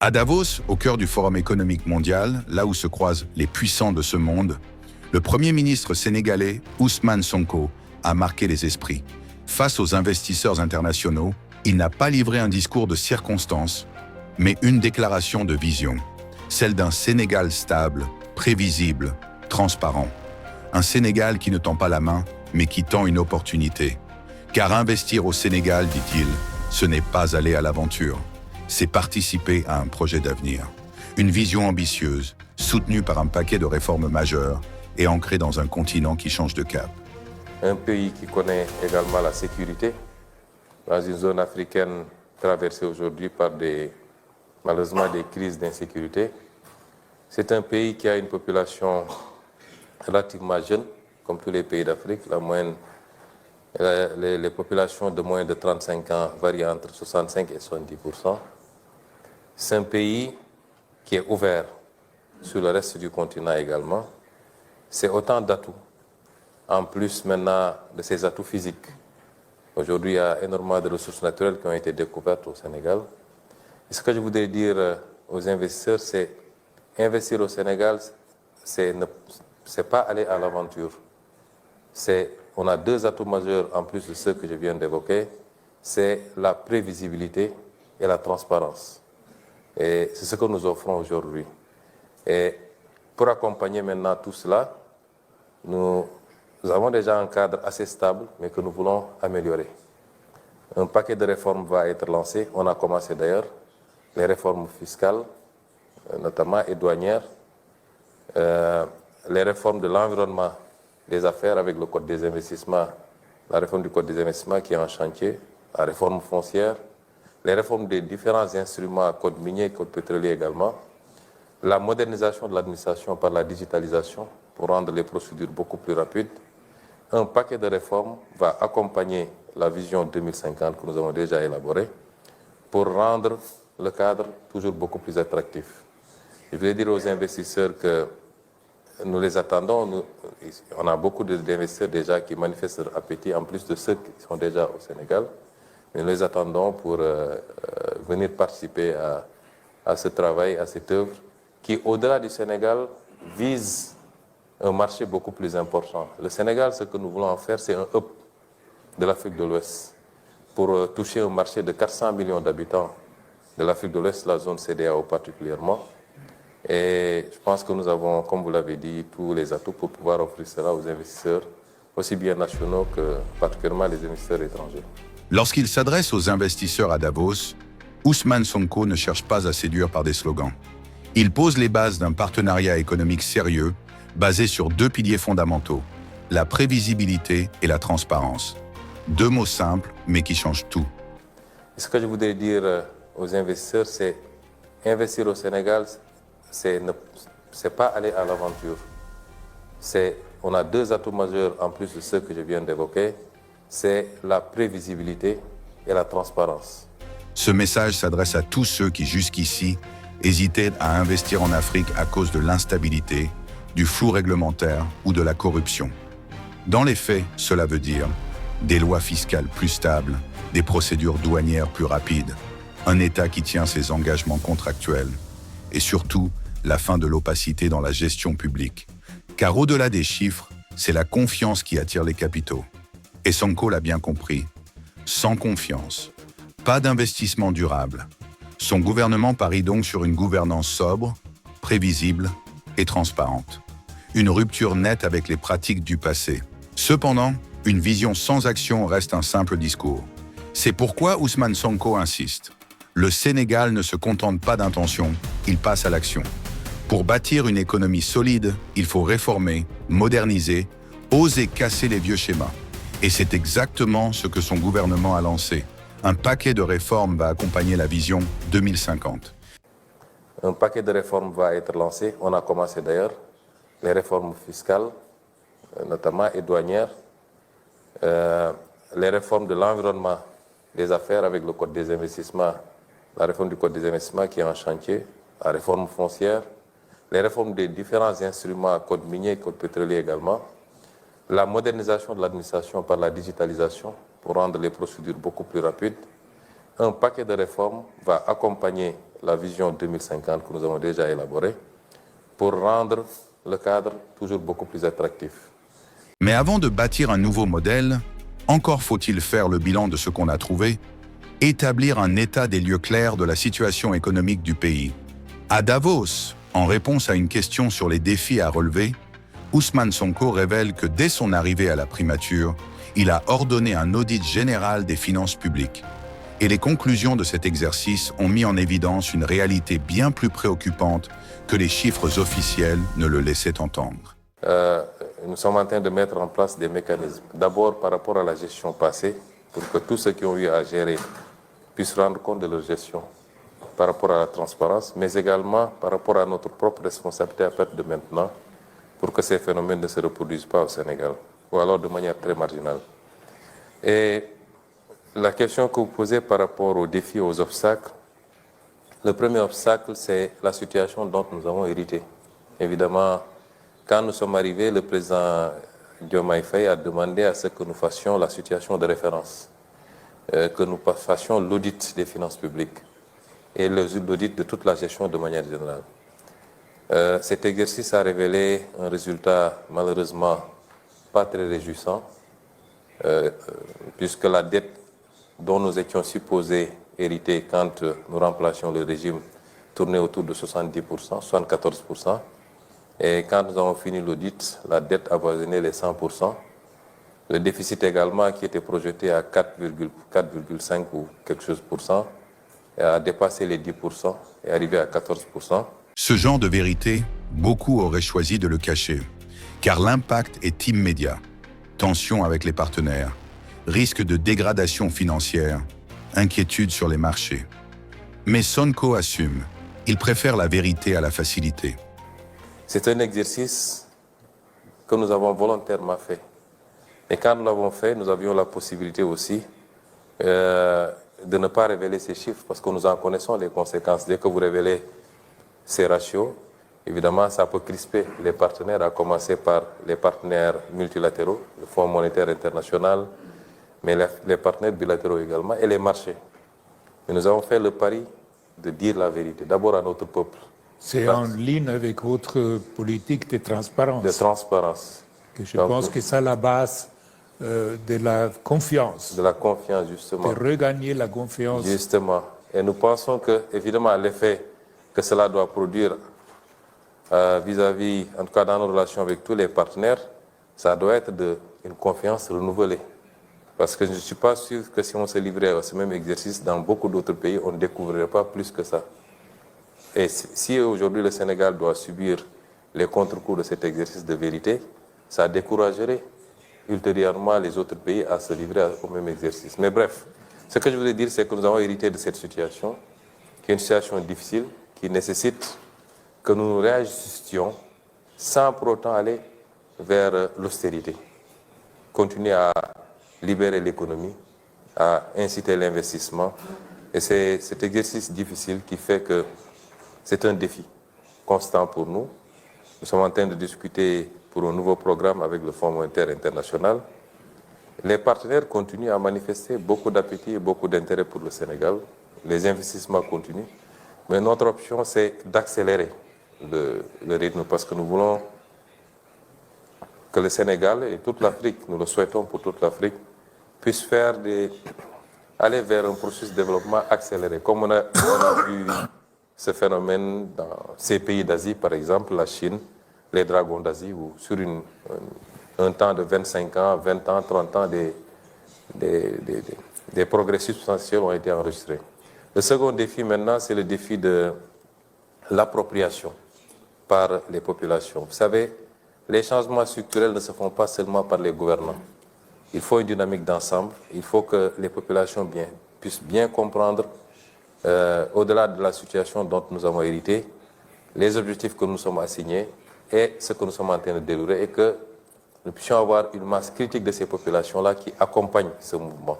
À Davos, au cœur du Forum économique mondial, là où se croisent les puissants de ce monde, le Premier ministre sénégalais Ousmane Sonko a marqué les esprits. Face aux investisseurs internationaux, il n'a pas livré un discours de circonstance, mais une déclaration de vision, celle d'un Sénégal stable, prévisible, transparent. Un Sénégal qui ne tend pas la main, mais qui tend une opportunité. Car investir au Sénégal, dit-il, ce n'est pas aller à l'aventure, c'est participer à un projet d'avenir. Une vision ambitieuse, soutenue par un paquet de réformes majeures et ancrée dans un continent qui change de cap. Un pays qui connaît également la sécurité, dans une zone africaine traversée aujourd'hui par malheureusement des crises d'insécurité. C'est un pays qui a une population relativement jeune, comme tous les pays d'Afrique. Les populations de moins de 35 ans varient entre 65 et 70%. C'est un pays qui est ouvert sur le reste du continent également. C'est autant d'atouts, en plus maintenant de ces atouts physiques. Aujourd'hui, il y a énormément de ressources naturelles qui ont été découvertes au Sénégal. Et ce que je voudrais dire aux investisseurs, c'est investir au Sénégal, c'est pas aller à l'aventure. On a deux atouts majeurs en plus de ceux que je viens d'évoquer, c'est la prévisibilité et la transparence. Et c'est ce que nous offrons aujourd'hui. Et pour accompagner maintenant tout cela, nous avons déjà un cadre assez stable, mais que nous voulons améliorer. Un paquet de réformes va être lancé, on a commencé d'ailleurs, les réformes fiscales, notamment et douanières, les réformes de l'environnement des affaires avec le Code des investissements, la réforme du Code des investissements qui est en chantier, la réforme foncière, les réformes des différents instruments, Code minier, Code pétrolier également, la modernisation de l'administration par la digitalisation pour rendre les procédures beaucoup plus rapides. Un paquet de réformes va accompagner la vision 2050 que nous avons déjà élaborée pour rendre le cadre toujours beaucoup plus attractif. Je voulais dire aux investisseurs que nous les attendons. On a beaucoup d'investisseurs déjà qui manifestent leur appétit, en plus de ceux qui sont déjà au Sénégal. Mais nous les attendons pour venir participer à ce travail, à cette œuvre, qui, au-delà du Sénégal, vise un marché beaucoup plus important. Le Sénégal, ce que nous voulons en faire, c'est un hub de l'Afrique de l'Ouest pour toucher un marché de 400 millions d'habitants de l'Afrique de l'Ouest, la zone CEDEAO particulièrement. Et je pense que nous avons, comme vous l'avez dit, tous les atouts pour pouvoir offrir cela aux investisseurs, aussi bien nationaux que particulièrement les investisseurs étrangers. Lorsqu'il s'adresse aux investisseurs à Davos, Ousmane Sonko ne cherche pas à séduire par des slogans. Il pose les bases d'un partenariat économique sérieux, basé sur deux piliers fondamentaux, la prévisibilité et la transparence. Deux mots simples, mais qui changent tout. Ce que je voudrais dire aux investisseurs, c'est investir au Sénégal, c'est pas aller à l'aventure. On a deux atouts majeurs en plus de ceux que je viens d'évoquer, c'est la prévisibilité et la transparence. Ce message s'adresse à tous ceux qui, jusqu'ici, hésitaient à investir en Afrique à cause de l'instabilité, du flou réglementaire ou de la corruption. Dans les faits, cela veut dire des lois fiscales plus stables, des procédures douanières plus rapides, un État qui tient ses engagements contractuels et surtout la fin de l'opacité dans la gestion publique. Car au-delà des chiffres, c'est la confiance qui attire les capitaux. Et Sonko l'a bien compris. Sans confiance, pas d'investissement durable. Son gouvernement parie donc sur une gouvernance sobre, prévisible et transparente. Une rupture nette avec les pratiques du passé. Cependant, une vision sans action reste un simple discours. C'est pourquoi Ousmane Sonko insiste. Le Sénégal ne se contente pas d'intention, il passe à l'action. Pour bâtir une économie solide, il faut réformer, moderniser, oser casser les vieux schémas. Et c'est exactement ce que son gouvernement a lancé. Un paquet de réformes va accompagner la vision 2050. Un paquet de réformes va être lancé, on a commencé d'ailleurs, les réformes fiscales, notamment et douanières, les réformes de l'environnement des affaires avec le Code des investissements, la réforme du Code des investissements qui est en chantier, la réforme foncière, les réformes des différents instruments, Code minier, Code pétrolier également, la modernisation de l'administration par la digitalisation pour rendre les procédures beaucoup plus rapides. Un paquet de réformes va accompagner la vision 2050 que nous avons déjà élaborée pour rendre le cadre toujours beaucoup plus attractif. Mais avant de bâtir un nouveau modèle, encore faut-il faire le bilan de ce qu'on a trouvé, établir un état des lieux clair de la situation économique du pays. À Davos, en réponse à une question sur les défis à relever, Ousmane Sonko révèle que dès son arrivée à la primature, il a ordonné un audit général des finances publiques. Et les conclusions de cet exercice ont mis en évidence une réalité bien plus préoccupante que les chiffres officiels ne le laissaient entendre. Nous sommes en train de mettre en place des mécanismes. D'abord par rapport à la gestion passée, pour que tous ceux qui ont eu à gérer puissent rendre compte de leur gestion par rapport à la transparence, mais également par rapport à notre propre responsabilité à partir de maintenant, pour que ces phénomènes ne se reproduisent pas au Sénégal, ou alors de manière très marginale. Et la question que vous posez par rapport aux défis, aux obstacles, le premier obstacle, c'est la situation dont nous avons hérité. Évidemment, quand nous sommes arrivés, le président Diomaye Faye a demandé à ce que nous fassions la situation de référence, que nous fassions l'audit des finances publiques et l'audit de toute la gestion de manière générale. Cet exercice a révélé un résultat malheureusement pas très réjouissant, puisque la dette dont nous étions supposés hériter quand nous remplacions le régime tournait autour de 70%, 74%. Et quand nous avons fini l'audit, la dette avoisinait les 100%. Le déficit également, qui était projeté à 4,5 ou quelque chose pour cent, a dépassé les 10% et arrivé à 14%. Ce genre de vérité, beaucoup auraient choisi de le cacher, car l'impact est immédiat. Tension avec les partenaires, risque de dégradation financière, inquiétude sur les marchés. Mais Sonko assume, il préfère la vérité à la facilité. C'est un exercice que nous avons volontairement fait. Et quand nous l'avons fait, nous avions la possibilité aussi de ne pas révéler ces chiffres parce que nous en connaissons les conséquences. Dès que vous révélez ces ratios, évidemment, ça peut crisper les partenaires, à commencer par les partenaires multilatéraux, le Fonds monétaire international, mais les partenaires bilatéraux également, et les marchés. Mais nous avons fait le pari de dire la vérité, d'abord à notre peuple. C'est en ligne avec votre politique de transparence. De transparence. Que je pense que c'est la base de la confiance. De la confiance, justement. De regagner la confiance. Justement. Et nous pensons que, évidemment, l'effet que cela doit produire vis-à-vis, en tout cas dans nos relations avec tous les partenaires, ça doit être une confiance renouvelée. Parce que je ne suis pas sûr que si on se livrait à ce même exercice dans beaucoup d'autres pays, on ne découvrirait pas plus que ça. Et si aujourd'hui le Sénégal doit subir les contre-coups de cet exercice de vérité, ça découragerait ultérieurement les autres pays à se livrer au même exercice. Mais bref, ce que je voulais dire, c'est que nous avons hérité de cette situation, qui est une situation difficile, qui nécessite que nous réajustions sans pour autant aller vers l'austérité. Continuer à libérer l'économie, à inciter l'investissement. Et c'est cet exercice difficile qui fait que c'est un défi constant pour nous. Nous sommes en train de discuter pour un nouveau programme avec le Fonds monétaire international. Les partenaires continuent à manifester beaucoup d'appétit et beaucoup d'intérêt pour le Sénégal. Les investissements continuent. Mais notre option, c'est d'accélérer le rythme parce que nous voulons que le Sénégal et toute l'Afrique, nous le souhaitons pour toute l'Afrique, puissent aller vers un processus de développement accéléré. Comme on a vu ce phénomène dans ces pays d'Asie, par exemple, la Chine, les dragons d'Asie, où sur un temps de 25 ans, 20 ans, 30 ans, des progrès substantiels ont été enregistrés. Le second défi maintenant, c'est le défi de l'appropriation par les populations. Vous savez, les changements structurels ne se font pas seulement par les gouvernants. Il faut une dynamique d'ensemble. Il faut que les populations puissent bien comprendre, au-delà de la situation dont nous avons hérité, les objectifs que nous sommes assignés et ce que nous sommes en train de dérouler et que nous puissions avoir une masse critique de ces populations-là qui accompagnent ce mouvement.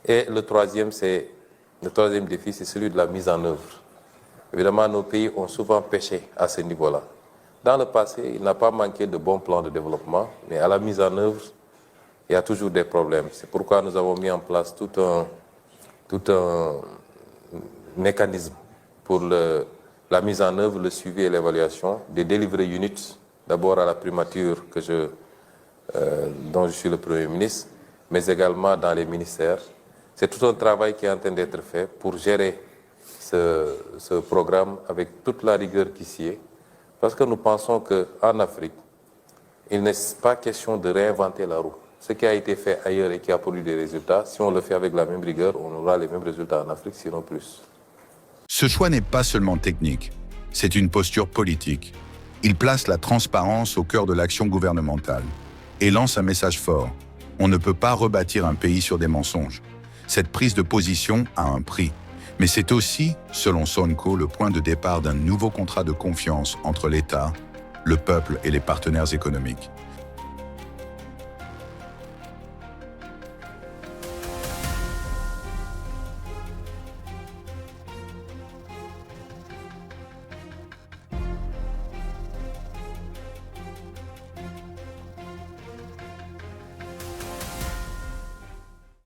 Et le troisième défi, c'est celui de la mise en œuvre. Évidemment, nos pays ont souvent péché à ce niveau-là. Dans le passé, il n'a pas manqué de bons plans de développement, mais à la mise en œuvre, il y a toujours des problèmes. C'est pourquoi nous avons mis en place tout un mécanisme pour la mise en œuvre, le suivi et l'évaluation des delivery units, d'abord à la primature dont je suis le Premier ministre, mais également dans les ministères. C'est tout un travail qui est en train d'être fait pour gérer ce programme avec toute la rigueur qui s'y est, parce que nous pensons qu'en Afrique, il n'est pas question de réinventer la roue. Ce qui a été fait ailleurs et qui a produit des résultats, si on le fait avec la même rigueur, on aura les mêmes résultats en Afrique, sinon plus. Ce choix n'est pas seulement technique, c'est une posture politique. Il place la transparence au cœur de l'action gouvernementale et lance un message fort. On ne peut pas rebâtir un pays sur des mensonges. Cette prise de position a un prix. Mais c'est aussi, selon Sonko, le point de départ d'un nouveau contrat de confiance entre l'État, le peuple et les partenaires économiques.